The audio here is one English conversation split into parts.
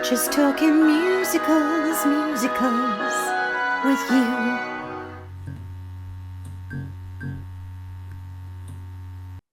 Just talking musicals, musicals with you.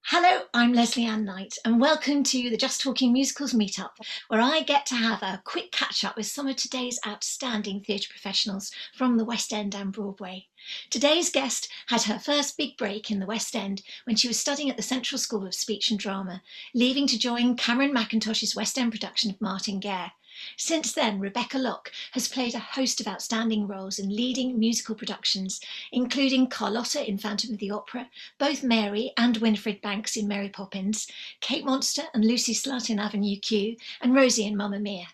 Hello, I'm Lesley Anne Knight, and welcome to the Just Talking Musicals meetup, where I get to have a quick catch up with some of today's outstanding theatre professionals from the West End and Broadway. Today's guest had her first big break in the West End when she was studying at the Central School of Speech and Drama, leaving to join Cameron Mackintosh's West End production of Martingale. Since then, Rebecca Locke has played a host of outstanding roles in leading musical productions, including Carlotta in Phantom of the Opera, both Mary and Winifred Banks in Mary Poppins, Kate Monster and Lucy Slut in Avenue Q, and Rosie in Mamma Mia.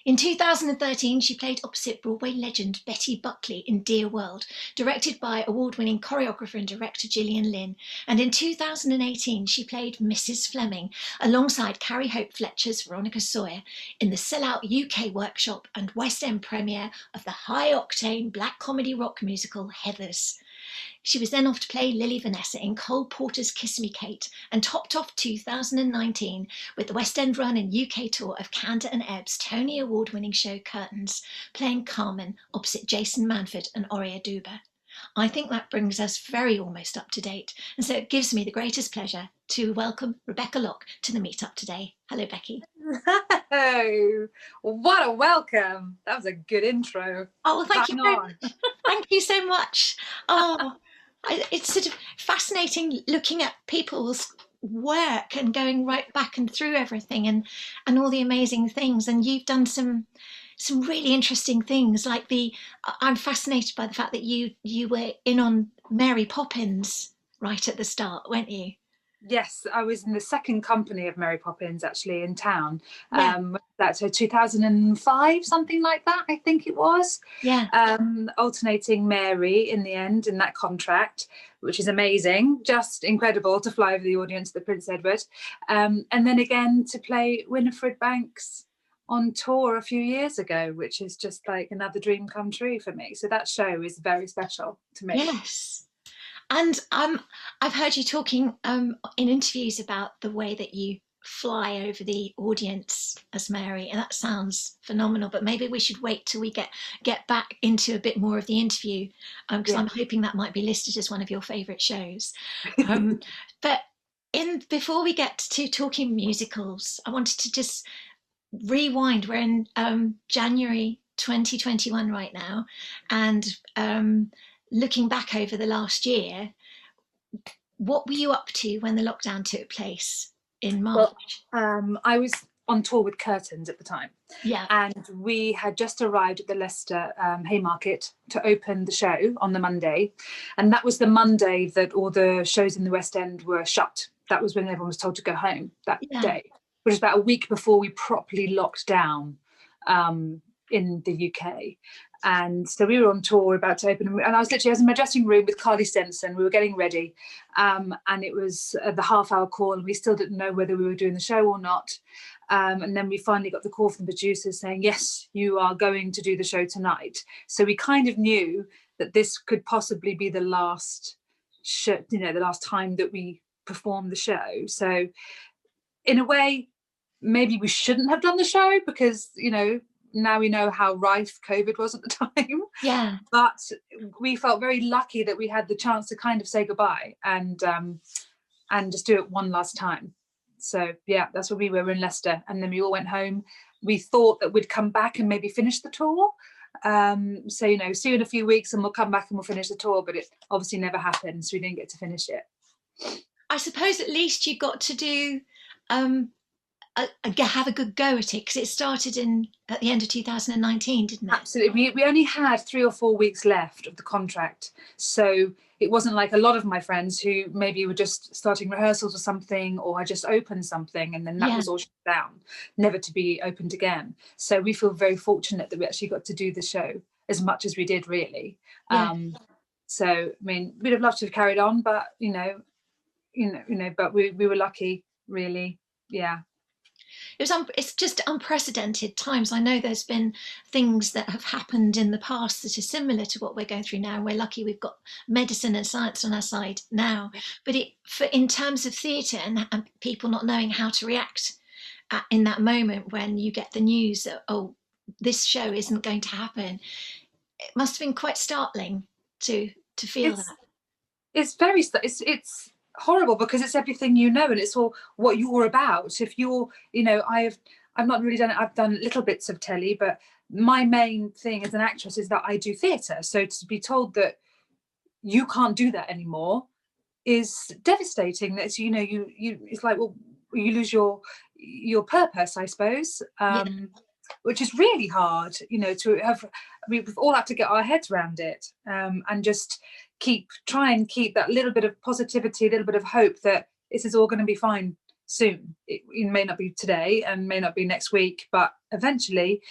In 2013, she played opposite Broadway legend Betty Buckley in Dear World, directed by award-winning choreographer and director Gillian Lynne. And in 2018, she played Mrs. Fleming alongside Carrie Hope Fletcher's Veronica Sawyer in the sellout UK workshop and West End premiere of the high-octane black comedy rock musical Heathers. She was then off to play Lily Vanessa in Cole Porter's Kiss Me Kate, and topped off 2019 with the West End run and UK tour of Cantor and Ebb's Tony Award-winning show Curtains, playing Carmen opposite Jason Manford and Oria Duba. I think that brings us very almost up to date, and so it gives me the greatest pleasure to welcome Rebecca Locke to the meetup today. Hello, Becky. Oh, what a welcome. That was a good intro. Oh, thank you Bang very on. much. Thank you so much. Oh, it's sort of fascinating looking at people's work and going right back and through everything and all the amazing things. And you've done some really interesting things, like I'm fascinated by the fact that you were in on Mary Poppins right at the start, weren't you? Yes, I was in the second company of Mary Poppins actually in town. Yeah. That's 2005, something like that, I think it was. Yeah. Alternating Mary in the end in that contract, which is amazing, just incredible to fly over the audience, the Prince Edward. And then again to play Winifred Banks on tour a few years ago, which is just like another dream come true for me. So that show is very special to me. Yes. And I've heard you talking in interviews about the way that you fly over the audience as Mary, and that sounds phenomenal. But maybe we should wait till we get back into a bit more of the interview, because I'm hoping that might be listed as one of your favourite shows. But before we get to talking musicals, I wanted to just rewind. We're in January 2021 right now, and looking back over the last year, what were you up to when the lockdown took place in March? Well, I was on tour with Curtains at the time. Yeah. And we had just arrived at the Leicester Haymarket to open the show on the Monday. And that was the Monday that all the shows in the West End were shut. That was when everyone was told to go home that day, which was about a week before we properly locked down in the UK. And so we were on tour, we were about to open, and I was in my dressing room with Carly Stenson. We were getting ready, and it was the half-hour call, and we still didn't know whether we were doing the show or not. And then we finally got the call from the producers saying, yes, you are going to do the show tonight. So we kind of knew that this could possibly be the last show, the last time that we performed the show. So in a way, maybe we shouldn't have done the show because, now we know how rife COVID was at the time. Yeah. But we felt very lucky that we had the chance to kind of say goodbye and just do it one last time. So yeah, that's where we were in Leicester, and then we all went home. We thought that we'd come back and maybe finish the tour. So see you in a few weeks and we'll come back and we'll finish the tour, but it obviously never happened, so we didn't get to finish it. I suppose at least you got to do have a good go at it, because it started at the end of 2019, didn't it? Absolutely. We only had 3 or 4 weeks left of the contract, so it wasn't like a lot of my friends who maybe were just starting rehearsals or something, or had just opened something and then that was all shut down, never to be opened again. So we feel very fortunate that we actually got to do the show as much as we did, really. So I mean, we'd have loved to have carried on, but but we were lucky, really. Yeah. It's just unprecedented times. I know there's been things that have happened in the past that are similar to what we're going through now, and we're lucky we've got medicine and science on our side now. But in terms of theatre and people not knowing how to react in that moment when you get the news that, oh, this show isn't going to happen. It must have been quite startling to feel It's that. it's very it's horrible because it's everything you know, and it's all what you're about. If you're, you know, I've not really done it. I've done little bits of telly, but my main thing as an actress is that I do theatre. So to be told that you can't do that anymore is devastating. That's, you know, you it's like, well, you lose your purpose, I suppose. Yeah. Which is really hard, you know, to have. I mean, we've all had to get our heads around it, and just try and keep that little bit of positivity, a little bit of hope that this is all going to be fine soon. It may not be today and may not be next week, but eventually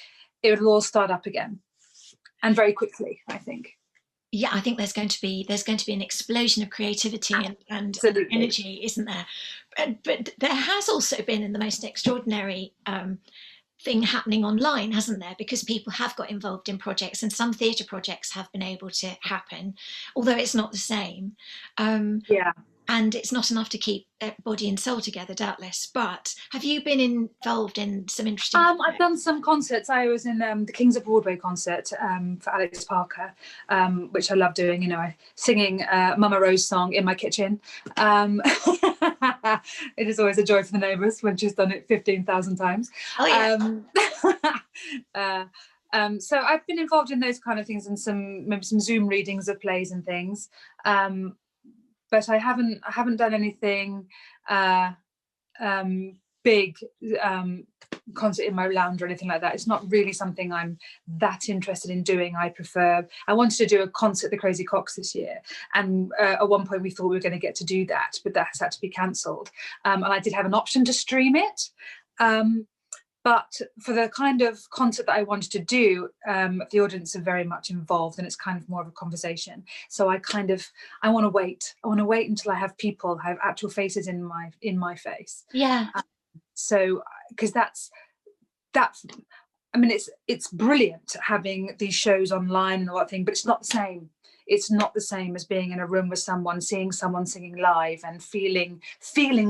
it will all start up again, and very quickly, I think. Yeah, I think there's going to be an explosion of creativity and energy, isn't there? But there has also been in the most extraordinary thing happening online, hasn't there? Because people have got involved in projects, and some theatre projects have been able to happen, although it's not the same. Yeah. And it's not enough to keep body and soul together, doubtless. But have you been involved in some interesting I've done some concerts. I was in the Kings of Broadway concert for Alex Parker, which I love doing. You know, singing Mama Rose song in my kitchen. It is always a joy for the neighbours when she's done it 15,000 times. Oh yeah. So I've been involved in those kind of things, and maybe some Zoom readings of plays and things. But I haven't done anything big concert in my lounge or anything like that. It's not really something I'm that interested in doing. I wanted to do a concert at the Crazy Coqs this year, and at one point we thought we were going to get to do that, but that has had to be cancelled. And I did have an option to stream it. But for the kind of concert that I wanted to do, the audience are very much involved, and it's kind of more of a conversation. So I want to wait. I want to wait until I have actual faces in my face. Yeah. So because that's. I mean, it's brilliant having these shows online and all that thing, but it's not the same. It's not the same as being in a room with someone, seeing someone singing live and feeling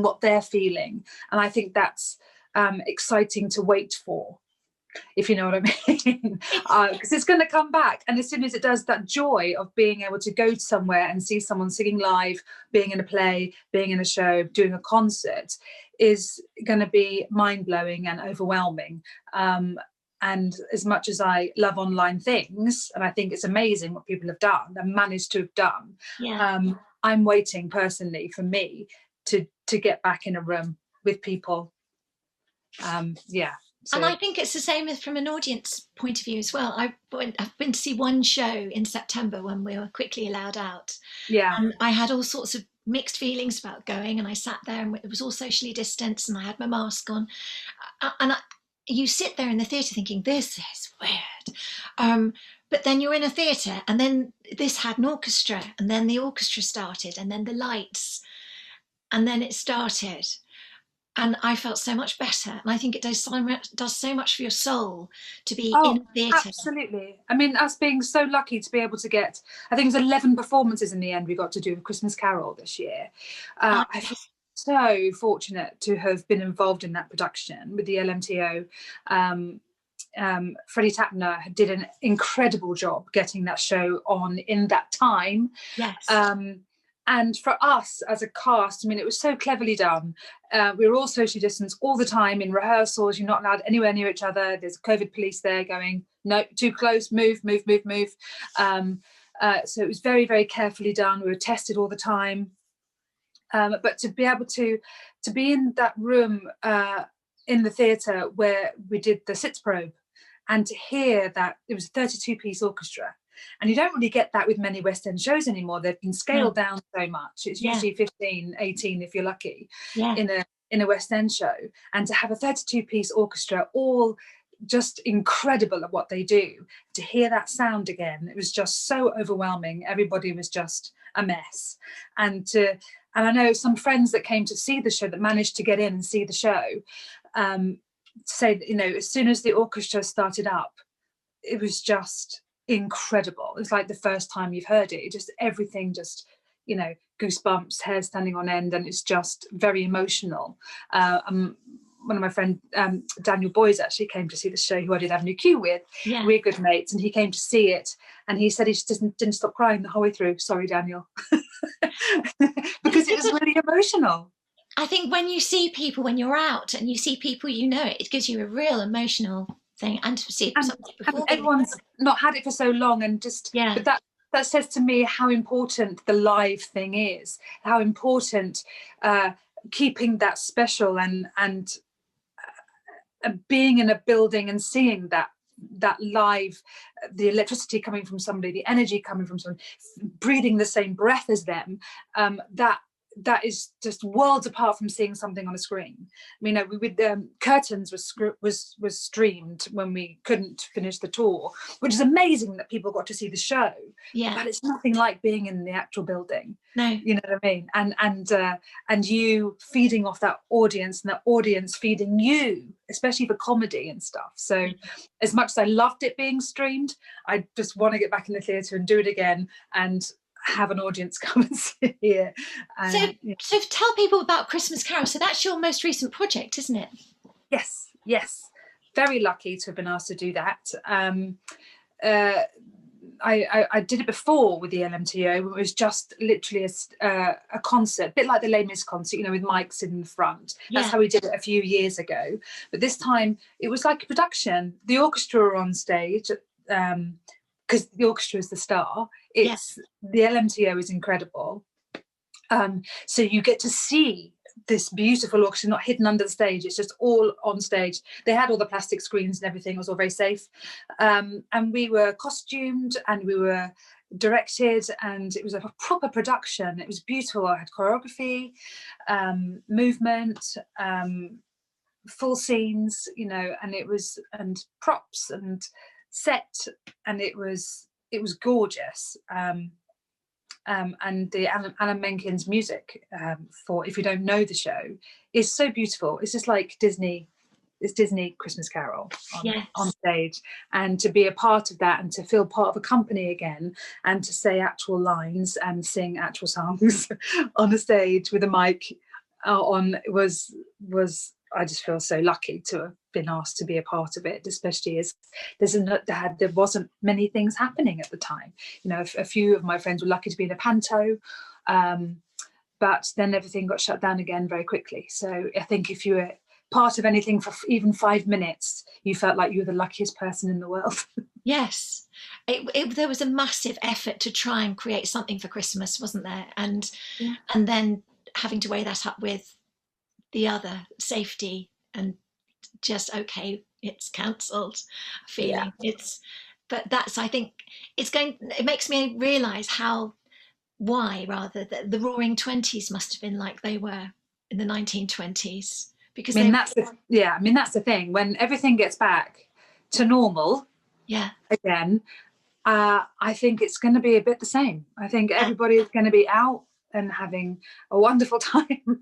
what they're feeling. And I think that's exciting to wait for, if you know what I mean. Because it's going to come back, and as soon as it does, that joy of being able to go somewhere and see someone singing live, being in a play, being in a show, doing a concert, is going to be mind-blowing and overwhelming. And as much as I love online things, and I think it's amazing what people have done and managed to have done, Yeah. I'm waiting personally for me to get back in a room with people. Yeah. So. And I think it's the same from an audience point of view as well. I've been to see one show in September when we were quickly allowed out. Yeah. And I had all sorts of mixed feelings about going, and I sat there and it was all socially distanced and I had my mask on. You sit there in the theatre thinking, this is weird. But then you're in a theatre, and then this had an orchestra, and then the orchestra started, and then the lights, and then it started. And I felt so much better. And I think it does so much for your soul to be in theatre. Absolutely. I mean, us being so lucky to be able to get, I think it was 11 performances in the end we got to do with Christmas Carol this year. I feel so fortunate to have been involved in that production with the LMTO. Freddie Tapner did an incredible job getting that show on in that time. Yes. And for us as a cast, I mean, it was so cleverly done. We were all socially distanced all the time in rehearsals. You're not allowed anywhere near each other. There's COVID police there going, no, too close, move. So it was very, very carefully done. We were tested all the time. But to be able to be in that room in the theatre where we did the Sitzprobe, and to hear that it was a 32-piece orchestra. And you don't really get that with many West End shows anymore. They've been scaled down so much. It's usually 15, 18 if you're lucky in a West End show. And to have a 32-piece orchestra, all just incredible at what they do, to hear that sound again, it was just so overwhelming. Everybody was just a mess. And I know some friends that came to see the show, that managed to get in and see the show, say, you know, as soon as the orchestra started up, it was just incredible. It's like the first time you've heard it. Everything just, you know, goosebumps, hair standing on end, and it's just very emotional. one of my friend Daniel Boys actually came to see the show, who I did Avenue Q with. Yeah. We're good mates, and he came to see it, and he said he just didn't stop crying the whole way through. Sorry, Daniel. Because it was really emotional. I think when you see people, when you're out and you see people, it gives you a real emotional thing. And to see and everyone's not had it for so long, and just but that says to me how important the live thing is, how important keeping that special, and being in a building and seeing that live, the electricity coming from somebody, the energy coming from someone, breathing the same breath as them, that is just worlds apart from seeing something on a screen. I mean, Curtains was streamed when we couldn't finish the tour, which is amazing that people got to see the show. Yeah, but it's nothing like being in the actual building. No, you know what I mean? And you feeding off that audience, and that audience feeding you, especially for comedy and stuff. So as much as I loved it being streamed, I just want to get back in the theatre and do it again, and have an audience come and see it. So tell people about Christmas Carol. So that's your most recent project, isn't it? Yes. Very lucky to have been asked to do that. I did it before with the LMTO. It was just literally a concert, a bit like the Les Mis concert, with mics in the front. That's how we did it a few years ago. But this time it was like a production. The orchestra were on stage, because the orchestra is the star. The LMTO is incredible. So you get to see this beautiful orchestra, not hidden under the stage. It's just all on stage. They had all the plastic screens and everything. It was all very safe. And we were costumed, and we were directed, and it was a proper production. It was beautiful. I had choreography, movement, full scenes, and props and set, and it was gorgeous. And the Alan Menken's music, for if you don't know the show, is so beautiful. It's just like Disney. It's Disney Christmas Carol on stage, and to be a part of that, and to feel part of a company again, and to say actual lines and sing actual songs on a stage with a mic on was. I just feel so lucky to have been asked to be a part of it, especially as there wasn't many things happening at the time. A few of my friends were lucky to be in a panto, but then everything got shut down again very quickly. So I think if you were part of anything for even 5 minutes, you felt like you were the luckiest person in the world. Yes, there was a massive effort to try and create something for Christmas, wasn't there? And then having to weigh that up with the other safety, and just it's cancelled feeling. But that's, I think it makes me realise why the Roaring Twenties must have been like they were in the 1920s, because that's the thing. When everything gets back to normal again, I think it's going to be a bit the same. I think everybody is going to be out and having a wonderful time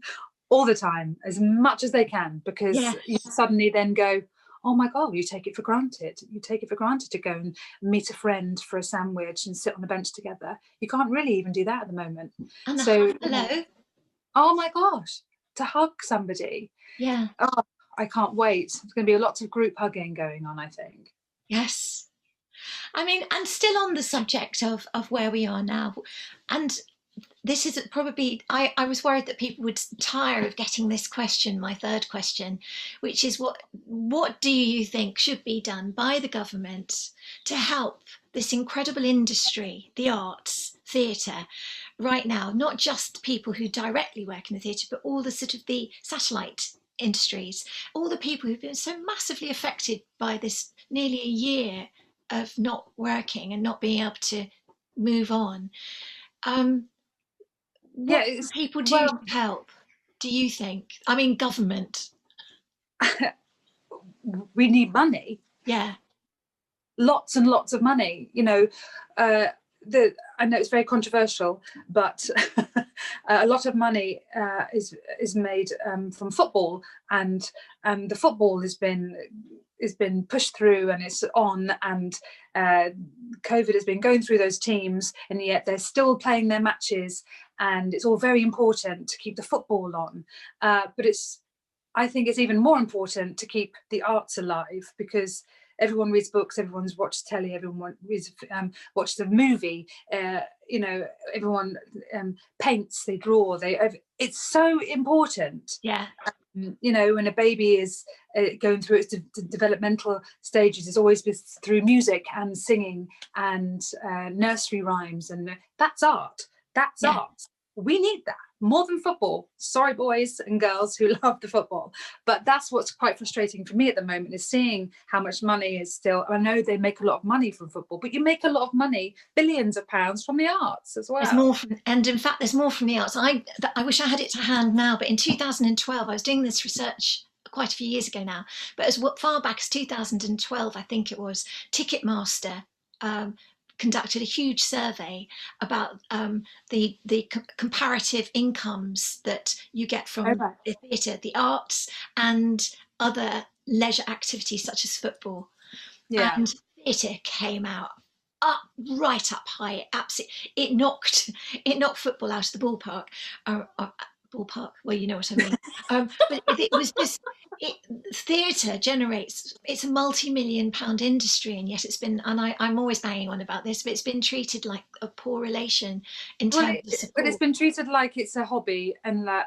all the time, as much as they can, because you suddenly then go, oh my God, you take it for granted. You take it for granted to go and meet a friend for a sandwich and sit on a bench together. You can't really even do that at the moment. And hello. Oh my gosh, to hug somebody. Yeah. Oh, I can't wait. There's going to be lots of group hugging going on, I think. Yes. I mean, and still on the subject of where we are now, and this is probably, I was worried that people would tire of getting this question, my third question, which is what do you think should be done by the government to help this incredible industry, the arts, theatre, right now? Not just people who directly work in the theatre, but all the sort of the satellite industries, all the people who've been so massively affected by this nearly a year of not working and not being able to move on. What people do to help, do you think? I mean, government. We need money. Yeah. Lots and lots of money. I know it's very controversial, but a lot of money is made from football, and the football has been pushed through, and it's on, and COVID has been going through those teams, and yet they're still playing their matches, and it's all very important to keep the football on. But I think it's even more important to keep the arts alive, because everyone reads books, everyone's watched telly, everyone reads, watches a movie, you know, everyone paints, they draw, it's so important. Yeah. You know, when a baby is going through its developmental stages, it's always through music and singing and nursery rhymes, and that's art. That's art. We need that more than football. Sorry, boys and girls who love the football, but that's what's quite frustrating for me at the moment, is seeing how much money is still. I know they make a lot of money from football, but you make a lot of money, billions of pounds, from the arts as well. There's more and in fact, there's more from the arts. I wish I had it to hand now, but in 2012, I was doing this research quite a few years ago now, but as far back as 2012, I think it was, Ticketmaster conducted a huge survey about the comparative incomes that you get from the theatre, the arts, and other leisure activities such as football. And theatre came out right up high. Absolutely, it knocked football out of the ballpark. Ballpark, well, you know what I mean. But it was just, theatre generates, it's a multi-million-pound industry, and yet it's been, and I'm always banging on about this, but it's been treated like a poor relation in terms of support. But it's been treated like it's a hobby, and that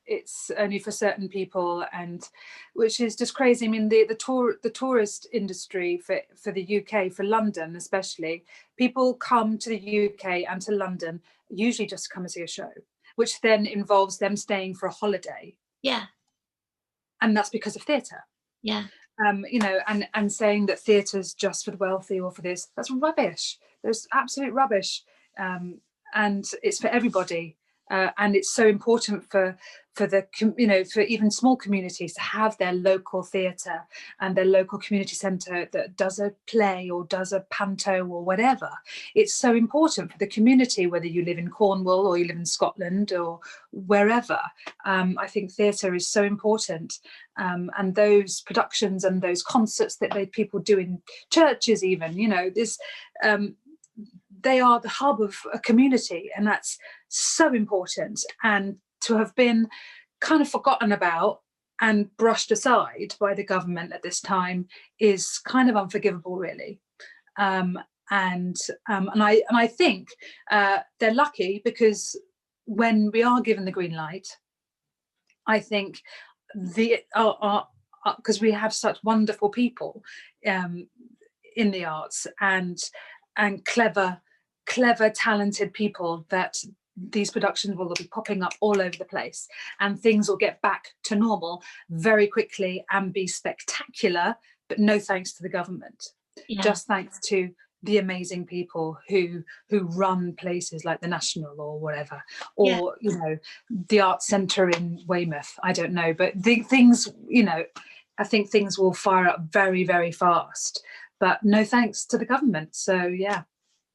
it's only for certain people, and which is just crazy. I mean, the tourist industry for the UK, for London especially, people come to the UK and to London usually just to come and see a show, which then involves them staying for a holiday. Yeah. And that's because of theatre. Yeah. You know, and saying that theatre's just for the wealthy or for this, that's rubbish. There's absolute rubbish. And it's for everybody. And it's so important for the, you know, for even small communities to have their local theatre and their local community centre that does a play or does a panto or whatever. It's so important for the community, whether you live in Cornwall or you live in Scotland or wherever. I think theatre is so important. And those productions and those concerts that people do in churches even, you know, this, they are the hub of a community, and that's so important. And to have been kind of forgotten about and brushed aside by the government at this time is kind of unforgivable, really. And I think they're lucky, because when we are given the green light, I think because we have such wonderful people in the arts and clever, talented people, that these productions will be popping up all over the place, and things will get back to normal very quickly and be spectacular, but no thanks to the government. Just thanks to the amazing people who run places like the National or whatever, or you know, the Arts Centre in Weymouth, I don't know, but the things, you know, I think things will fire up very, very fast, but no thanks to the government. So yeah.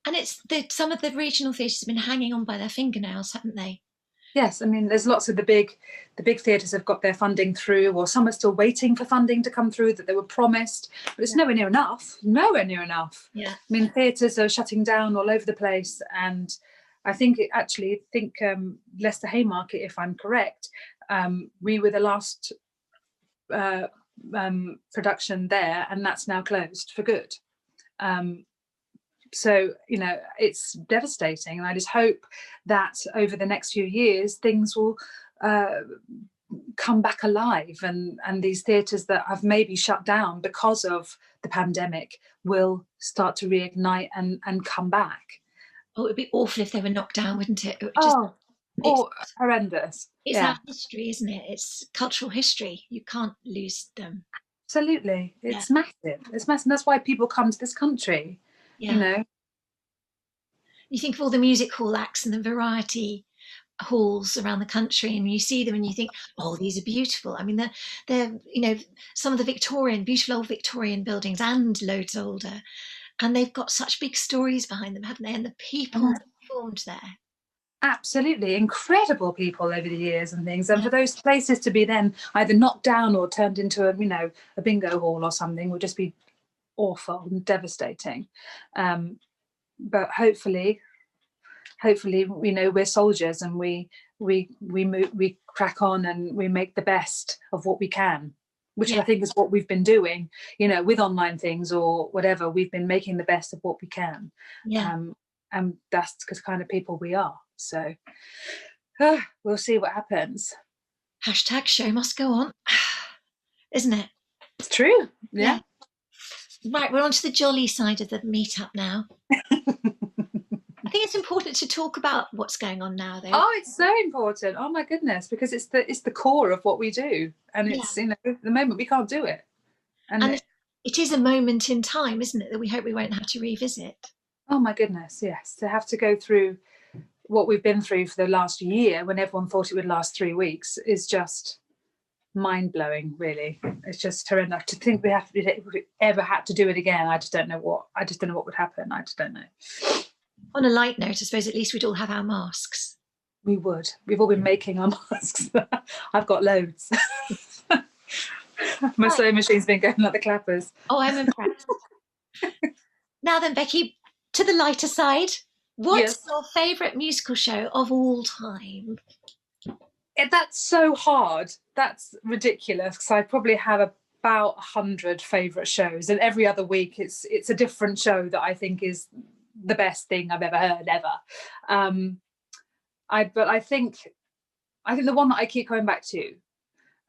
And it's some of the regional theatres have been hanging on by their fingernails, haven't they? Yes, I mean, there's lots of the big theatres have got their funding through, or some are still waiting for funding to come through that they were promised, but it's nowhere near enough. Nowhere near enough. Yeah. I mean, theatres are shutting down all over the place, and I think Leicester Haymarket, if I'm correct, we were the last production there, and that's now closed for good. So, you know, it's devastating. And I just hope that over the next few years, things will come back alive, and these theatres that have maybe shut down because of the pandemic will start to reignite and come back. Oh, it'd be awful if they were knocked down, wouldn't it? Horrendous. It's our history, isn't it? It's cultural history. You can't lose them. Absolutely. It's massive. It's massive. That's why people come to this country. You know, you think of all the music hall acts and the variety halls around the country, and you see them and you think, oh, these are beautiful. I mean, they're you know, some of the beautiful old Victorian buildings and loads older, and they've got such big stories behind them, haven't they? And the people that performed there. Absolutely incredible people over the years and things, and for those places to be then either knocked down or turned into a bingo hall or something would just be awful and devastating. But hopefully, you know, we're soldiers, and we we crack on and we make the best of what we can, which Yeah. I think is what we've been doing, with online things or whatever. We've been making the best of what we can. Yeah. And that's the kind of people we are. So we'll see what happens. Hashtag show must go on, isn't it? It's true. Yeah. Right, we're on to the jolly side of the meetup now. I think it's important to talk about what's going on now, though. Oh, it's so important. Oh my goodness, because it's the core of what we do, and it's at the moment we can't do it, and it is a moment in time, isn't it, that we hope we won't have to revisit. Oh my goodness, yes, to have to go through what we've been through for the last year, when everyone thought it would last 3 weeks, is just mind-blowing. Really, it's just horrendous to think if we ever had to do it again. I just don't know what would happen. I just don't know. On a light note, I suppose at least we'd all have our masks. We would. We've all been making our masks. I've got loads. My sewing machine's been going like the clappers. Oh, I'm impressed. Now then, Becky, to the lighter side, what's your favourite musical show of all time? That's so hard. That's ridiculous, because I probably have about 100 favourite shows, and every other week it's a different show that I think is the best thing I've ever heard ever. But I think the one that I keep going back to,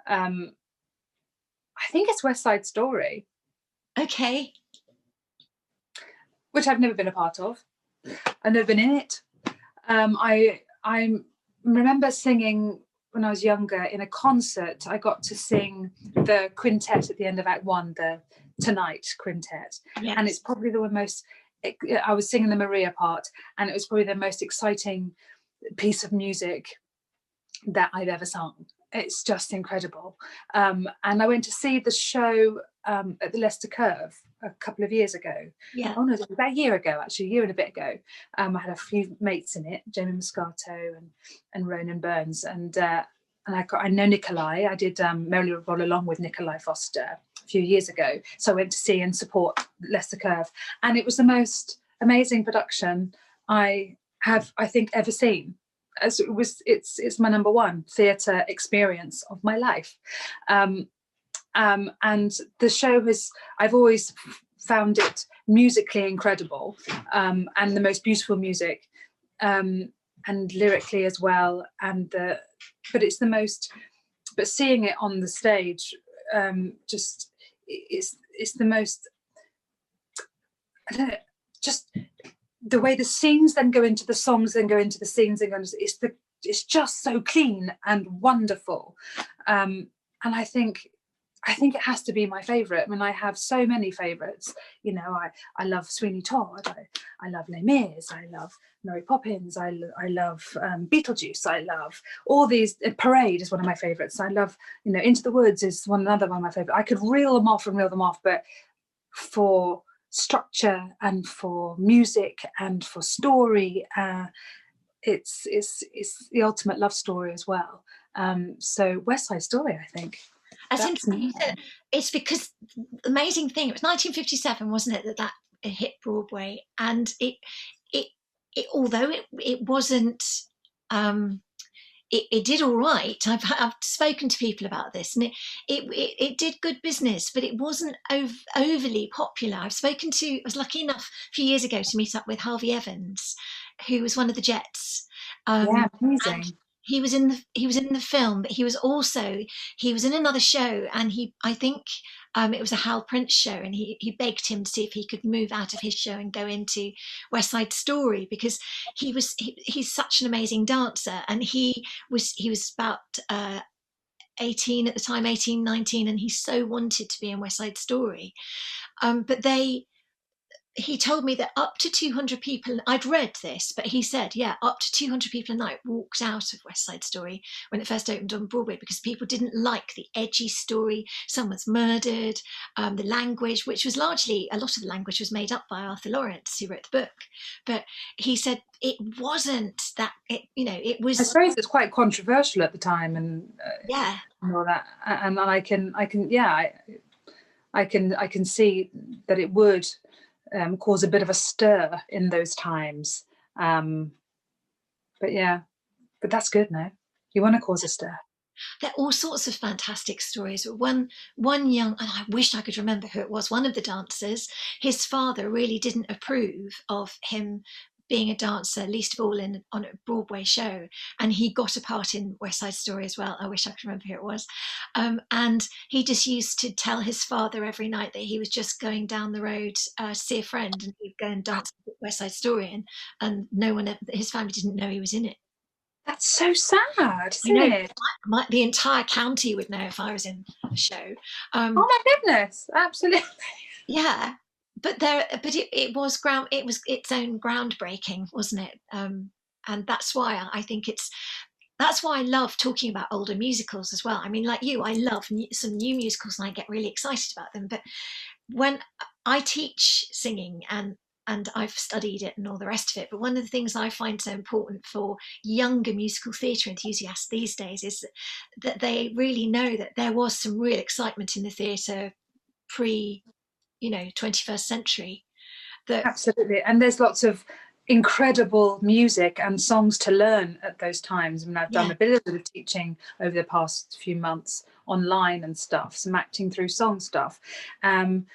I think it's West Side Story. Okay. Which I've never been a part of. I've never been in it. I remember singing when I was younger in a concert. I got to sing the quintet at the end of Act 1, the Tonight Quintet. Yes. And it's probably the most, I was singing the Maria part, and it was probably the most exciting piece of music that I've ever sung. It's just incredible. And I went to see the show at the Leicester Curve a couple of years ago. Yeah. Oh no, it was about a year ago, actually, a year and a bit ago. I had a few mates in it, Jamie Moscato and Ronan Burns, and I know Nikolai. I did Merrily Roll Along with Nikolai Foster a few years ago, so I went to see and support Leicester Curve, and it was the most amazing production I have, I think, ever seen. As it's my number one theatre experience of my life. And the show I've always found it musically incredible, and the most beautiful music, and lyrically as well. But seeing it on the stage, it's the most, I don't know, just the way the scenes then go into the songs, then go into the scenes, and it's just so clean and wonderful. And I think it has to be my favourite. I mean, I have so many favourites. I love Sweeney Todd. I love Les Mis. I love Mary Poppins. I love Beetlejuice. I love all these. Parade is one of my favourites. I love, Into the Woods is another one of my favourites. I could reel them off, but for structure and for music and for story, it's the ultimate love story as well. So West Side Story, I think. It's because the amazing thing, it was 1957, wasn't it, that it hit Broadway, and it although it wasn't, it did all right. I've spoken to people about this, and it did good business, but it wasn't overly popular. I was lucky enough a few years ago to meet up with Harvey Evans, who was one of the Jets. Amazing. He was in the film, but he was in another show, and I think it was a Hal Prince show, and he begged him to see if he could move out of his show and go into West Side Story, because he's such an amazing dancer, and he was about 18 at the time, 18, 19, and he so wanted to be in West Side Story, but he told me that up to 200 people, I'd read this, but he said, up to 200 people a night walked out of West Side Story when it first opened on Broadway, because people didn't like the edgy story. Someone's murdered, the language, which was largely, a lot of the language was made up by Arthur Lawrence, who wrote the book. But he said it wasn't that, it was. I suppose it's quite controversial at the time, and all that. And I can see that it would cause a bit of a stir in those times, but that's good now. You want to cause a stir. There are all sorts of fantastic stories. One young, and I wish I could remember who it was, one of the dancers, his father really didn't approve of him being a dancer, least of all on a Broadway show, and he got a part in West Side Story as well. I wish I could remember who it was. And he just used to tell his father every night that he was just going down the road to see a friend, and he'd go and dance West Side Story, and no one, his family didn't know he was in it. That's so sad, I isn't know, it? the entire county would know if I was in a show. Oh my goodness, absolutely. Yeah, but it was its own groundbreaking, wasn't it? And that's why I think that's why I love talking about older musicals as well. I mean, like you, I love some new musicals and I get really excited about them. But when I teach singing and I've studied it and all the rest of it, but one of the things I find so important for younger musical theatre enthusiasts these days is that they really know that there was some real excitement in the theatre pre, 21st century. Absolutely. And there's lots of incredible music and songs to learn at those times. I mean, I've done a bit of teaching over the past few months online and stuff, some acting through song stuff. And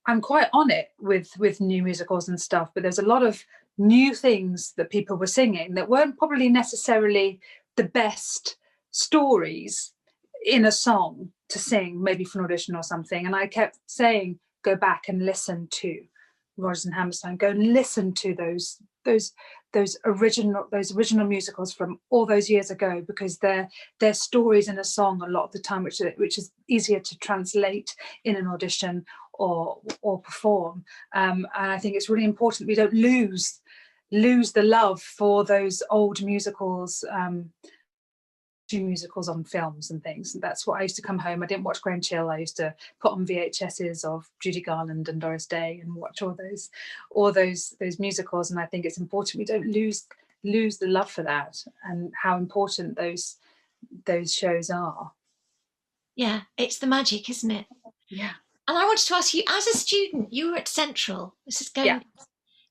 I'm quite on it with new musicals and stuff, but there's a lot of new things that people were singing that weren't probably necessarily the best stories in a song to sing, maybe for an audition or something. And I kept saying, go back and listen to Rodgers and Hammerstein, go and listen to those original musicals from all those years ago, because they're stories in a song a lot of the time, which is easier to translate in an audition or perform. And I think it's really important we don't lose the love for those old musicals, musicals on films and things. And that's what I used to come home. I didn't watch Graham Chill. I used to put on VHSs of Judy Garland and Doris Day and watch all those musicals. And I think it's important we don't lose the love for that and how important those shows are. Yeah, it's the magic, isn't it? Yeah. And I wanted to ask you, as a student, you were at Central. This is going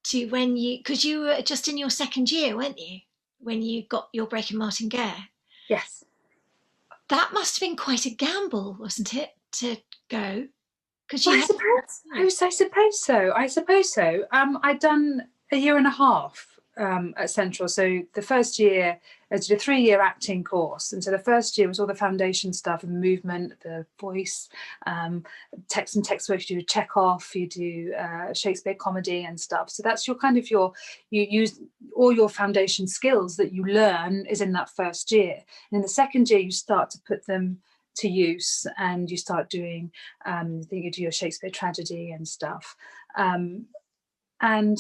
to because you were just in your second year, weren't you, when you got your break in Martingale? Yes. That must have been quite a gamble, wasn't it, to go? Because I suppose so. I'd done a year and a half at Central. So the first year, I did a 3-year acting course. And so the first year was all the foundation stuff and movement, the voice, text and text work. You do Chekhov, you do Shakespeare comedy and stuff. So that's you use all your foundation skills that you learn is in that first year. And in the second year, you start to put them to use, and you start doing I think you do your Shakespeare tragedy and stuff, and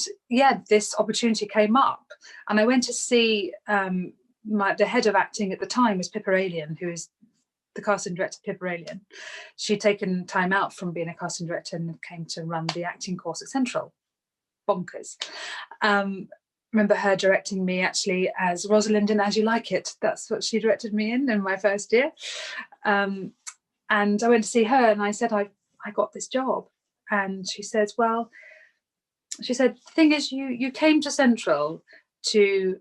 this opportunity came up, and I went to see the head of acting at the time was Pippa Alien, who is the casting director. Pippa Alien, she'd taken time out from being a casting director and came to run the acting course at Central. Bonkers. Remember her directing me actually as Rosalind in As You Like It. That's what she directed me in my first year. And I went to see her and I said, I got this job. And she said, the thing is, you came to Central for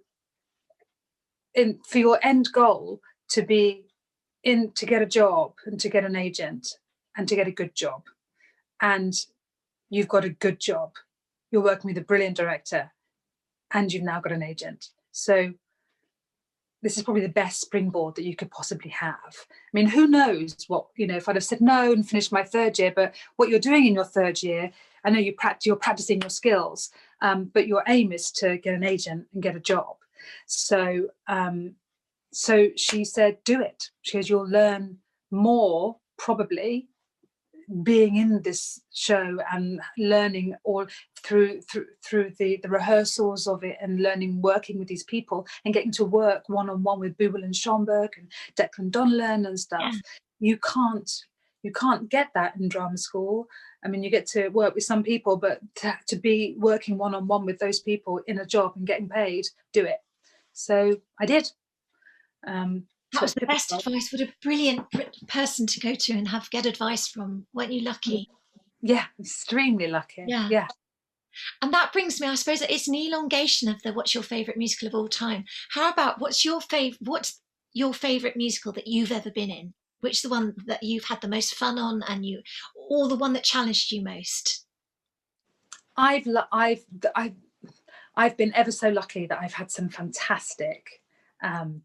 your end goal to get a job and to get an agent and to get a good job. And you've got a good job. You're working with a brilliant director and you've now got an agent. So this is probably the best springboard that you could possibly have. I mean, who knows what, if I'd have said no and finished my third year, but what you're doing in your third year, I know you're practicing your skills, but your aim is to get an agent and get a job. So she said, do it. She goes, you'll learn more probably being in this show and learning all through the rehearsals of it, and learning working with these people and getting to work one-on-one with Bubel and Schomburg and Declan Donnellan and stuff. You can't get that in drama school. I mean, you get to work with some people, but to be working one-on-one with those people in a job and getting paid, do it. So I did. That was the best advice. What a brilliant person to go to and get advice from. Weren't you lucky? Yeah, extremely lucky. Yeah. And that brings me, I suppose, it's an elongation of the what's your favourite musical of all time. How about what's your favourite musical that you've ever been in? Which the one that you've had the most fun on, or the one that challenged you most? I've been ever so lucky that I've had some fantastic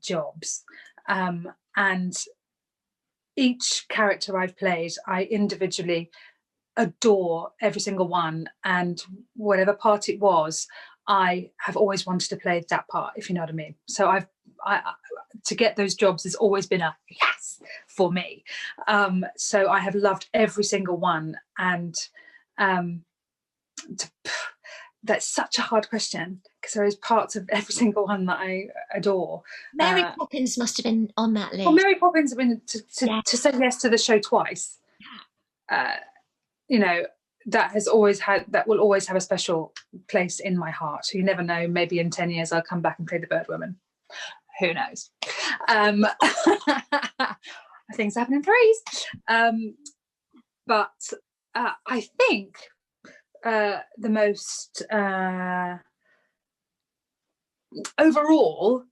jobs, and each character I've played, I individually adore every single one, and whatever part it was, I have always wanted to play that part, if you know what I mean. So to get those jobs has always been a yes for me. So I have loved every single one, and that's such a hard question because there is parts of every single one that I adore. Mary Poppins must have been on that list. Well, Mary Poppins have been to say yes to the show twice. You know, that will always have a special place in my heart. You never know, maybe in 10 years I'll come back and play the Bird Woman. Who knows? Things happen in threes. But I think the most overall,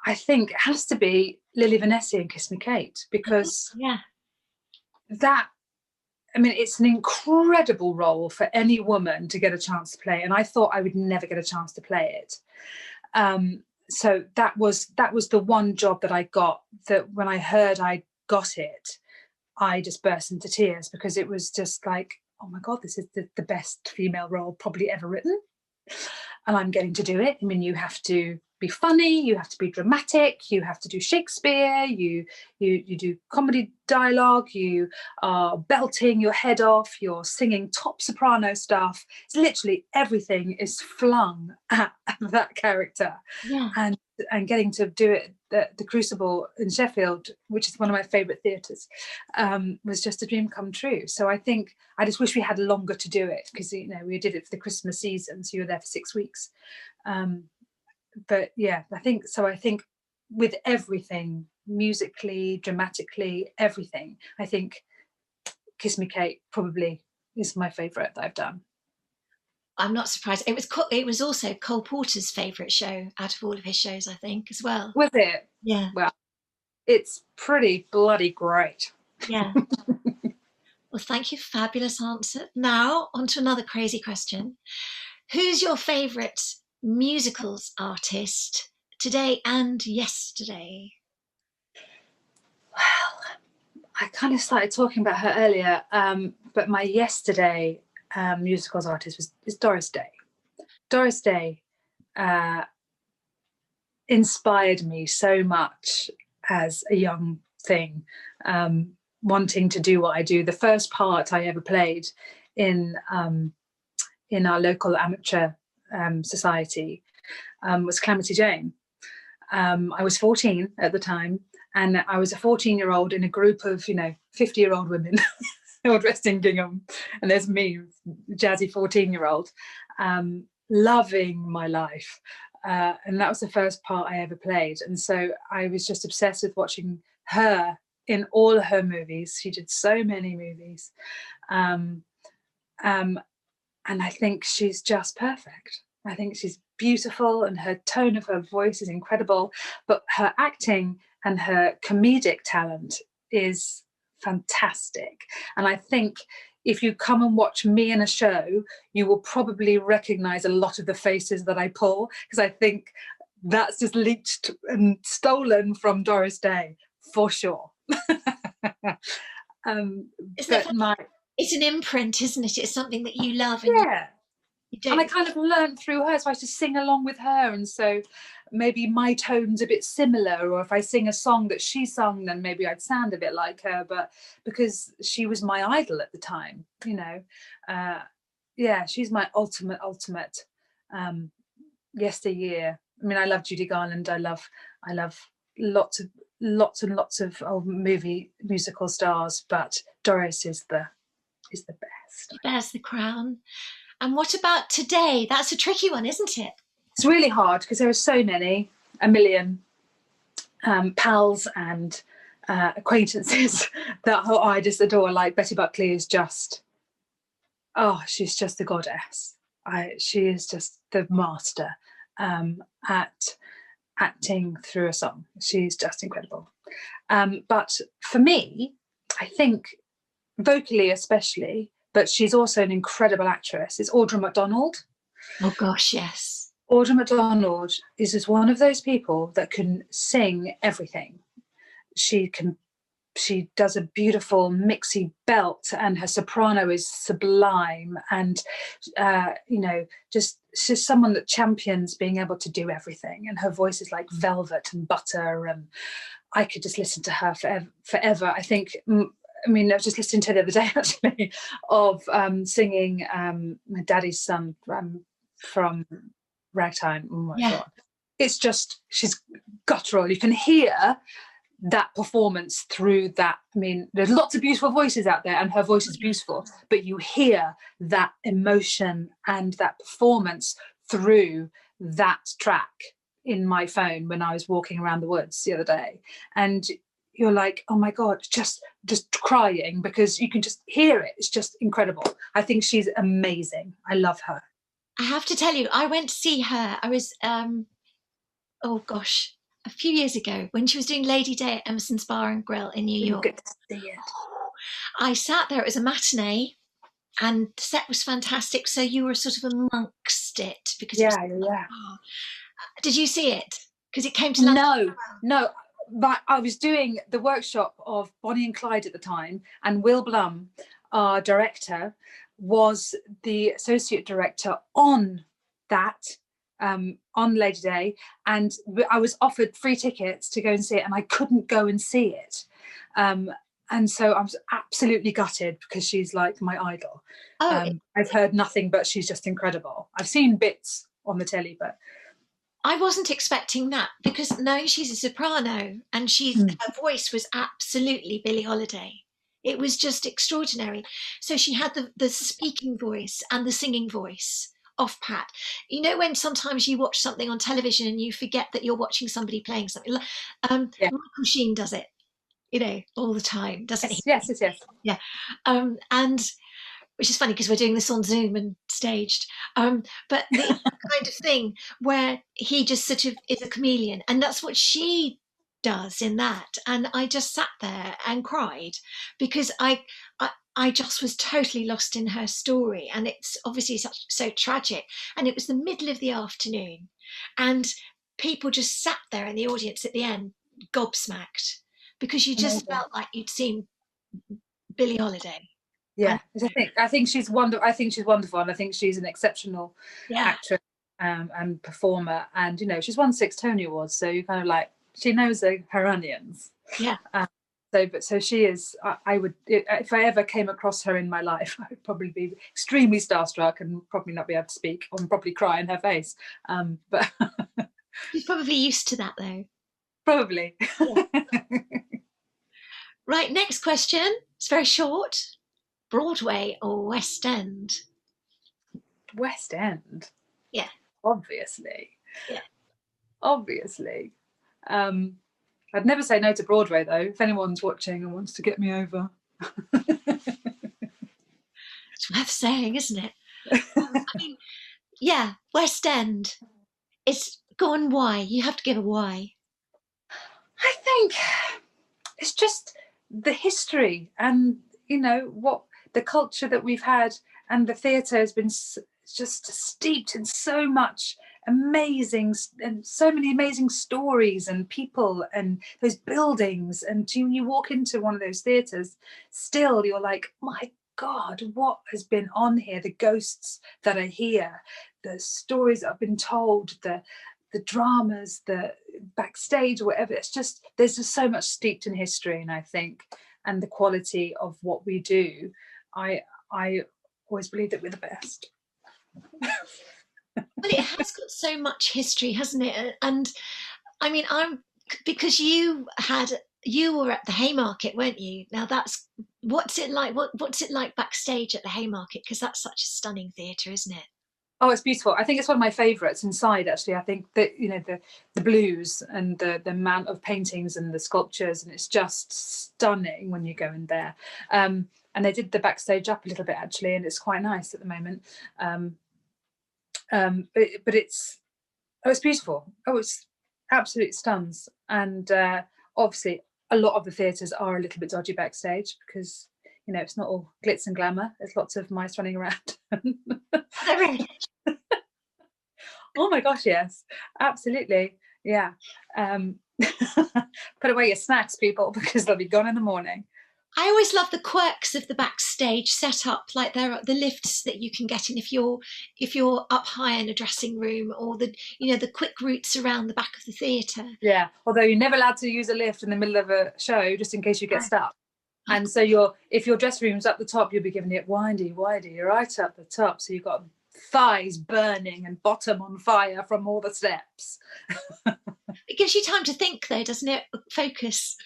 I think it has to be Lily Vanessa and Kiss Me Kate, because it's an incredible role for any woman to get a chance to play, and I thought I would never get a chance to play it. So that was the one job that I got, that when I heard I got it, I just burst into tears, because it was just like, oh my God, this is the best female role probably ever written, and I'm getting to do it. I mean, you have to be funny, you have to be dramatic, you have to do Shakespeare, you do comedy dialogue, you are belting your head off, you're singing top soprano stuff. It's literally everything is flung at that character. And getting to do it at the Crucible in Sheffield, which is one of my favourite theatres, was just a dream come true. So I think I just wish we had longer to do it, because we did it for the Christmas season, so you were there for 6 weeks. But yeah, I think with everything, musically, dramatically, everything, I think Kiss Me Kate probably is my favourite that I've done. I'm not surprised. It was also Cole Porter's favourite show out of all of his shows, I think, as well. Was it? Yeah. Well, it's pretty bloody great. Yeah. Well, thank you. Fabulous answer. Now, on to another crazy question. Who's your favourite musicals artist today and yesterday? Well, I kind of started talking about her earlier, but my yesterday musicals artist is Doris Day. Doris Day inspired me so much as a young thing, wanting to do what I do. The first part I ever played in our local amateur society was Calamity Jane. I was 14 at the time, and I was a 14-year-old in a group of 50-year-old women all dressed in gingham, and there's me, jazzy 14-year-old, loving my life, and that was the first part I ever played. And so I was just obsessed with watching her in all her movies. She did so many movies, and I think she's just perfect. I think she's beautiful, and her tone of her voice is incredible, but her acting and her comedic talent is fantastic. And I think if you come and watch me in a show, you will probably recognize a lot of the faces that I pull, because I think that's just leached and stolen from Doris Day for sure. It's an imprint, isn't it? It's something that you love. And yeah. And I kind of learned through her, so I used to sing along with her, and so maybe my tone's a bit similar, or if I sing a song that she sung, then maybe I'd sound a bit like her. But because she was my idol at the time, she's my ultimate yesteryear. I mean, I love Judy Garland. I love lots and lots of old musical stars, but Doris is the best. She bears the crown. And what about today? That's a tricky one, isn't it? It's really hard because there are so many, a million pals and acquaintances that I just adore. Like Betty Buckley is just, she's just a goddess. she is just the master at acting through a song. She's just incredible. But for me, I think vocally especially, but she's also an incredible actress, is Audra McDonald. Oh gosh, yes. Audra McDonald is just one of those people that can sing everything. She does a beautiful mixy belt, and her soprano is sublime, and she's someone that champions being able to do everything, and her voice is like velvet and butter, and I could just listen to her forever. I think, I mean, I was just listening to her the other day actually of singing My Daddy's Son from Ragtime. Oh my God, it's just, she's guttural. You can hear that performance through that. I mean, there's lots of beautiful voices out there, and her voice is beautiful, but you hear that emotion and that performance through that track in my phone when I was walking around the woods the other day, and you're like, oh my God, just crying because you can just hear it. It's just incredible. I think she's amazing. I love her. I have to tell you, I went to see her. I was oh gosh, a few years ago when she was doing Lady Day at Emerson's Bar and Grill in New York. Good to see it. I sat there, it was a matinee, and the set was fantastic. So you were sort of amongst it because it was, Did you see it? Because it came to London. No. But I was doing the workshop of Bonnie and Clyde at the time, and Will Blum, our director, was the associate director on that, on Lady Day, and I was offered free tickets to go and see it, and I couldn't go and see it. And so I was absolutely gutted because she's like my idol. I've heard nothing but she's just incredible. I've seen bits on the telly, but I wasn't expecting that, because knowing she's a soprano and her voice was absolutely Billie Holiday. It was just extraordinary. So she had the speaking voice and the singing voice off pat. You know, when sometimes you watch something on television and you forget that you're watching somebody playing something. Michael Sheen does it, you know, all the time, doesn't he? Yes. Yeah. And which is funny because we're doing this on Zoom and staged. But the kind of thing where he just sort of is a chameleon, and that's what she does in that. And I just sat there and cried because I just was totally lost in her story, and it's obviously so tragic. And it was the middle of the afternoon, and people just sat there in the audience at the end, gobsmacked, because you just felt like you'd seen Billie Holiday. Yeah, I think she's wonderful. I think she's wonderful, and I think she's an exceptional actress and performer. And you know, she's won 6 Tony Awards, so you kind of like, she knows her onions. Yeah. So she is. I would, if I ever came across her in my life, I would probably be extremely starstruck and probably not be able to speak, or probably cry in her face. But she's probably used to that, though. Probably. Yeah. Right. Next question. It's very short. Broadway or West End? West End. Yeah. Obviously. Yeah. Obviously. I'd never say no to Broadway, though, if anyone's watching and wants to get me over. It's worth saying, isn't it? I mean, yeah, West End. It's gone. Why? You have to give a why. I think it's just the history, and you know what, the culture that we've had, and the theatre has been just steeped in so much amazing, and so many amazing stories and people and those buildings. And you walk into one of those theatres, still you're like, my God, what has been on here? The ghosts that are here, the stories that have been told, the dramas, the backstage, or whatever. It's just, there's just so much steeped in history, and I think, and the quality of what we do, I always believe that we're the best. Well, it has got so much history, hasn't it? And I mean, because you were at the Haymarket, weren't you? Now what's it like? What's it like backstage at the Haymarket? Because that's such a stunning theatre, isn't it? Oh, it's beautiful. I think it's one of my favourites inside, actually. I think that, you know, the blues and the amount of paintings and the sculptures, and it's just stunning when you go in there. And they did the backstage up a little bit, actually, and it's quite nice at the moment. but it's beautiful. Oh, it's absolutely stuns. And obviously a lot of the theatres are a little bit dodgy backstage because, you know, it's not all glitz and glamour. There's lots of mice running around. Oh my gosh, yes, absolutely. Yeah. Put away your snacks, people, because they'll be gone in the morning. I always love the quirks of the backstage setup, like there are the lifts that you can get in if you're up high in a dressing room, or the quick routes around the back of the theatre. Yeah, although you're never allowed to use a lift in the middle of a show, just in case you get stuck. And so if your dressing room's up the top, you'll be giving it windy, right up the top. So you've got thighs burning and bottom on fire from all the steps. It gives you time to think, though, doesn't it? Focus.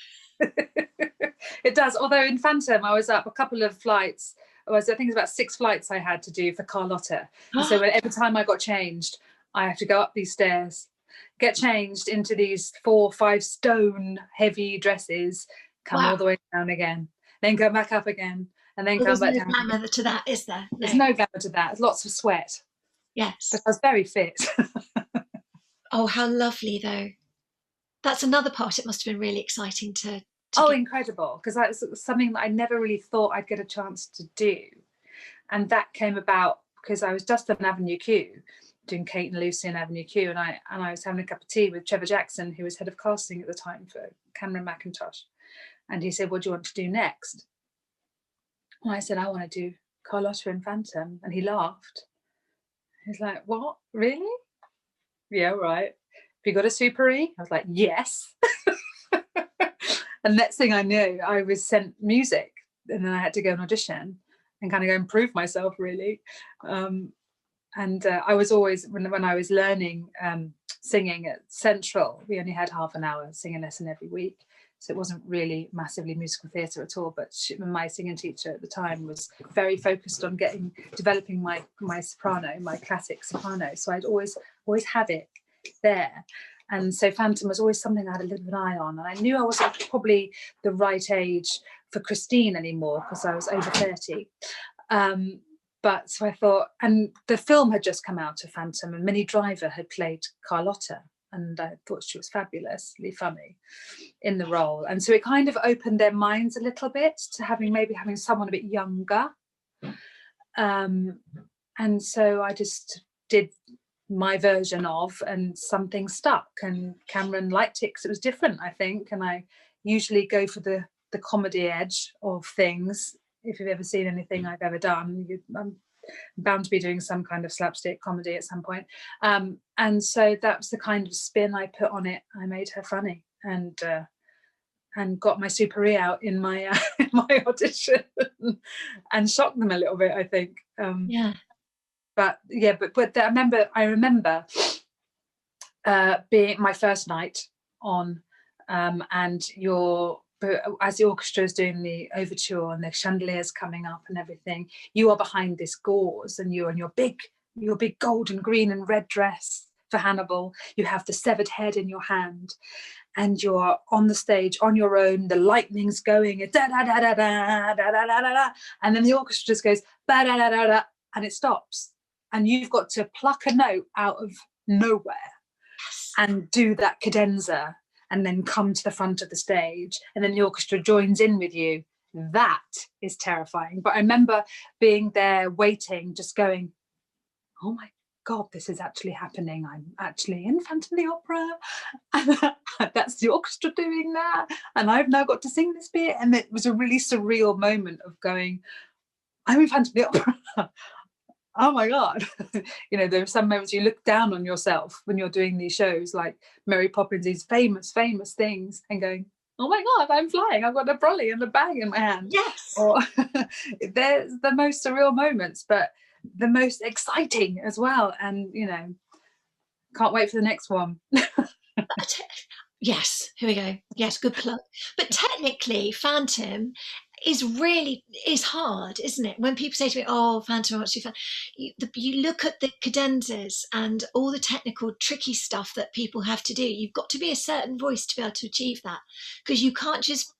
It does. Although in Phantom, I was up a couple of flights. I think it's about 6 flights I had to do for Carlotta. And so every time I got changed, I have to go up these stairs, get changed into these 4 or 5 stone heavy dresses, come all the way down again, then go back up again, and then come back down. There's no glamour to that, is there? No. There's no glamour to that. There's lots of sweat. Yes. But I was very fit. Oh, how lovely, though. That's another part. It must have been really exciting to incredible, because that was something that I never really thought I'd get a chance to do. And that came about because I was just on Avenue Q doing Kate and Lucy on Avenue Q, and I was having a cup of tea with Trevor Jackson, who was head of casting at the time for Cameron Mackintosh, and he said, "What do you want to do next?" And I said, "I want to do Carlotta in Phantom," and he laughed. He's like, "What, really?" "Yeah, right. Have you got a Super E?" I was like, "Yes." And next thing I knew, I was sent music, and then I had to go and audition and kind of go and prove myself, really. And I was always, when I was learning singing at Central, we only had half an hour singing lesson every week. So it wasn't really massively musical theatre at all. But my singing teacher at the time was very focused on developing my soprano, my classic soprano. So I'd always have it there. And so Phantom was always something I had a little bit of an eye on. And I knew I wasn't probably the right age for Christine anymore because I was over 30. But so I thought, and the film had just come out of Phantom, and Minnie Driver had played Carlotta, and I thought she was fabulously funny in the role. And so it kind of opened their minds a little bit to having someone a bit younger. And so I just did my version of, and something stuck, and Cameron liked it because it was different, I think. And I usually go for the comedy edge of things. If you've ever seen anything I've ever done, I'm bound to be doing some kind of slapstick comedy at some point. And so that was the kind of spin I put on it. I made her funny, and got my Super E out in my my audition and shocked them a little bit, I think. But I remember being my first night on, and as the orchestra is doing the overture and the chandeliers coming up and everything, you are behind this gauze, and you're in your big gold and green and red dress for Hannibal. You have the severed head in your hand, and you're on the stage on your own. The lightning's going, da da da da da da da da da, and then the orchestra just goes ba da da da da, and it stops, and you've got to pluck a note out of nowhere and do that cadenza, and then come to the front of the stage, and then the orchestra joins in with you. That is terrifying. But I remember being there waiting, just going, "Oh my God, this is actually happening. I'm actually in Phantom of the Opera, and that's the orchestra doing that, and I've now got to sing this bit." And it was a really surreal moment of going, "I'm in Phantom of the Opera." Oh my God. There are some moments you look down on yourself when you're doing these shows like Mary Poppins, these famous things, and going, "Oh my God, I'm flying. I've got a brolly and a bag in my hand." Yes. Or there's the most surreal moments, but the most exciting as well. And, can't wait for the next one. Yes, here we go. Yes, good plug. But technically, Phantom is hard, isn't it? When people say to me, "Oh, Phantom, I want to do Phantom," you look at the cadenzas and all the technical, tricky stuff that people have to do. You've got to be a certain voice to be able to achieve that, because you can't just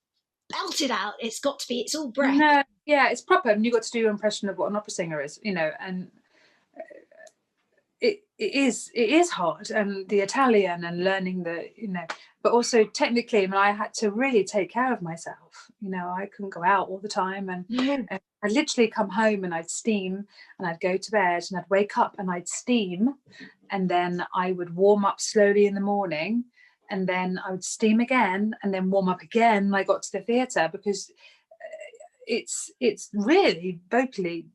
belt it out. It's all breath. No, yeah, it's proper, and you've got to do your impression of what an opera singer is, and it is hard, and the Italian and learning the, but also technically, I mean, I had to really take care of myself. I couldn't go out all the time, and I'd literally come home and I'd steam, and I'd go to bed, and I'd wake up and I'd steam, and then I would warm up slowly in the morning, and then I would steam again, and then warm up again when I got to the theatre, because it's really vocally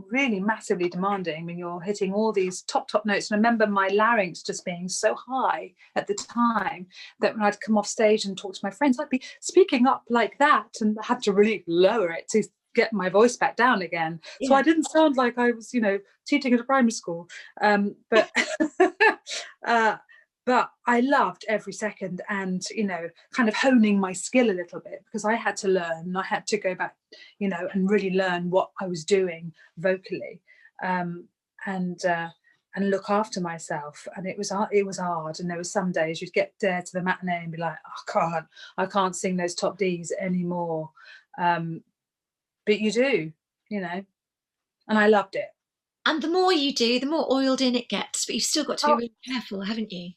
really massively demanding when you're hitting all these top notes. And I remember my larynx just being so high at the time that when I'd come off stage and talk to my friends, I'd be speaking up like that, and I had to really lower it to get my voice back down again. So I didn't sound like I was, teaching at a primary school. But but I loved every second, and kind of honing my skill a little bit, because I had to learn. I had to go back, and really learn what I was doing vocally, and look after myself. And it was hard. And there were some days you'd get there to the matinee and be like, oh, I can't sing those top Ds anymore. But you do, and I loved it. And the more you do, the more oiled in it gets. But you've still got to be really careful, haven't you?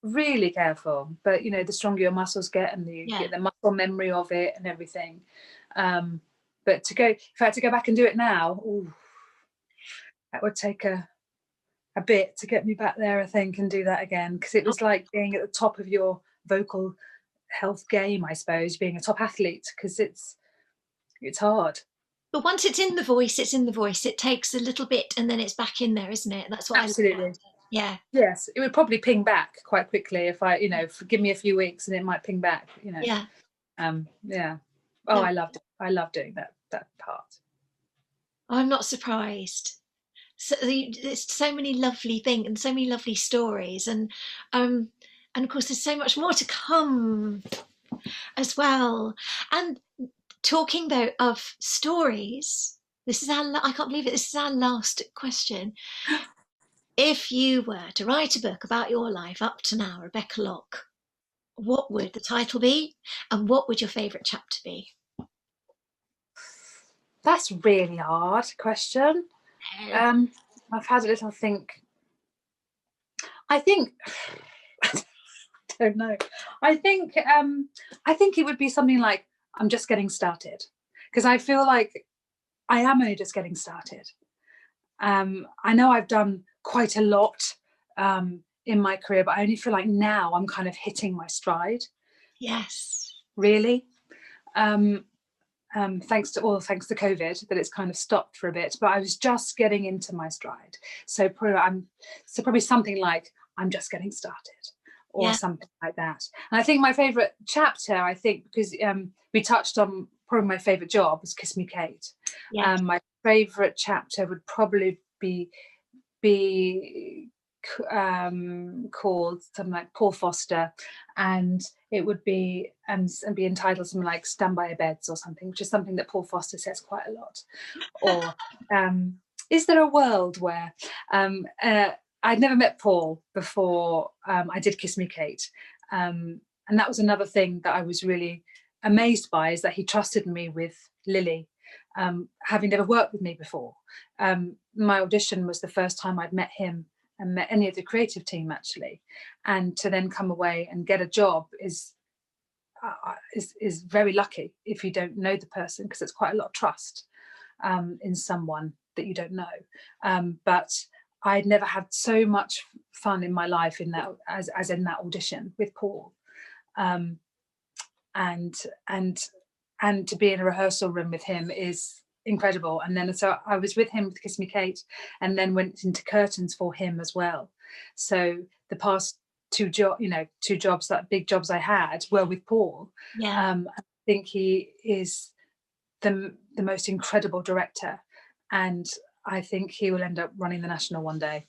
Really careful. But the stronger your muscles get, and you get the muscle memory of it and everything. But if I had to go back and do it now, that would take a bit to get me back there, I think, and do that again, because it was like being at the top of your vocal health game, I suppose, being a top athlete, because it's hard. But once it's in the voice, it's in the voice. It takes a little bit and then it's back in there, isn't it? That's what Absolutely. I love. Yeah. Yes, it would probably ping back quite quickly if I, give me a few weeks and it might ping back, Yeah. Yeah. Oh, I loved it. I love doing that part. I'm not surprised. So there's so many lovely things and so many lovely stories, and of course there's so much more to come as well. And talking though of stories, I can't believe it. This is our last question. If you were to write a book about your life up to now, Rebecca Locke, what would the title be, and what would your favourite chapter be? That's a really hard question. I've had a little think. I think I don't know. I think it would be something like, I'm just getting started, because I feel like I am only just getting started. I know I've done quite a lot in my career, but I only feel like now I'm kind of hitting my stride. Yes. Really. Thanks to COVID, that it's kind of stopped for a bit, but I was just getting into my stride. So probably something like, I'm just getting started, or something like that. And I think my favourite chapter, because we touched on probably my favourite job was Kiss Me Kate. Yes. My favourite chapter would probably be called something like Paul Foster, and it would be and be entitled something like Stand by Your Beds or something, which is something that Paul Foster says quite a lot. Or is there a world where I'd never met Paul before I did Kiss Me Kate, and that was another thing that I was really amazed by, is that he trusted me with Lily, having never worked with me before. My audition was the first time I'd met him and met any of the creative team, actually, and to then come away and get a job is very lucky if you don't know the person, because it's quite a lot of trust in someone that you don't know. But I'd never had so much fun in my life in that as in that audition with Paul, and to be in a rehearsal room with him is incredible. And then so I was with him with Kiss Me Kate, and then went into curtains for him as well. So the past two jobs, that big jobs I had, were with Paul. I think he is the most incredible director, and I think he will end up running the National one day.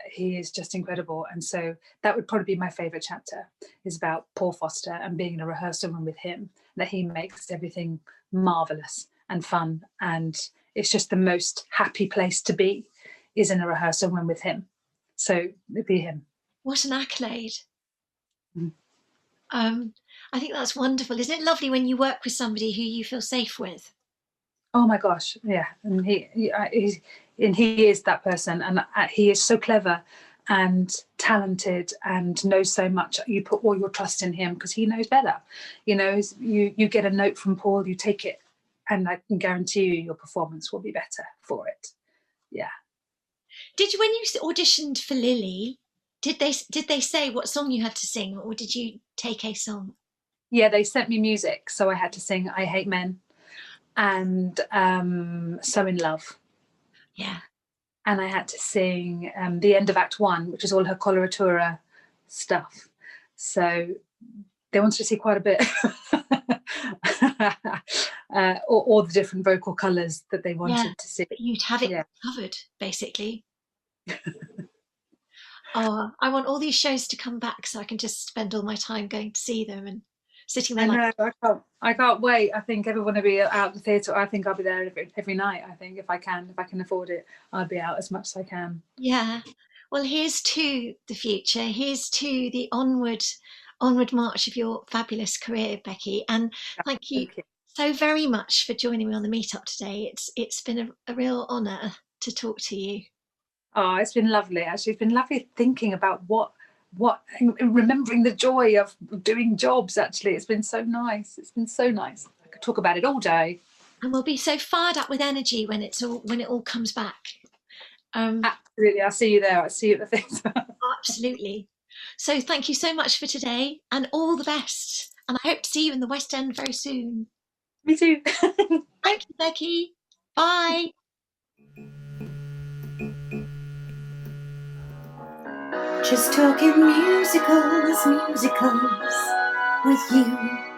He is just incredible. And so that would probably be my favourite chapter, is about Paul Foster and being in a rehearsal room with him, that he makes everything marvellous and fun, and it's just the most happy place to be, is in a rehearsal room with him. So it'd be him. What an accolade. I think that's wonderful. Isn't it lovely when you work with somebody who you feel safe with? Oh my gosh, yeah, and he is that person, and he is so clever and talented and knows so much. You put all your trust in him because he knows better. You know, you get a note from Paul, you take it, and I can guarantee you your performance will be better for it. Yeah. Did you, when you auditioned for Lily, did they say what song you had to sing, or did you take a song? Yeah, they sent me music, so I had to sing "I Hate Men" and "So in Love." Yeah. And I had to sing the end of Act One, which is all her coloratura stuff. So they wanted to see quite a bit, all the different vocal colours that they wanted to see. But you'd have it covered, basically. Oh, I want all these shows to come back so I can just spend all my time going to see them and sitting there. I know, I can't wait. I think everyone will be out the theatre. I think I'll be there every night. I think if I can afford it, I'll be out as much as I can. Yeah. Well, here's to the future. Here's to the onward march of your fabulous career, Becky. And thank you so very much for joining me on the meetup today. It's been a real honour to talk to you. Oh, it's been lovely. Actually, it's been lovely thinking about what remembering the joy of doing jobs. Actually, it's been so nice. It's been so nice. I could talk about it all day. And we'll be so fired up with energy when it all comes back. Absolutely. I'll see you there. I'll see you at the theatre. Absolutely. So thank you so much for today, and all the best. And I hope to see you in the West End very soon. Me too. Thank you, Becky. Bye. Just talking musicals with you.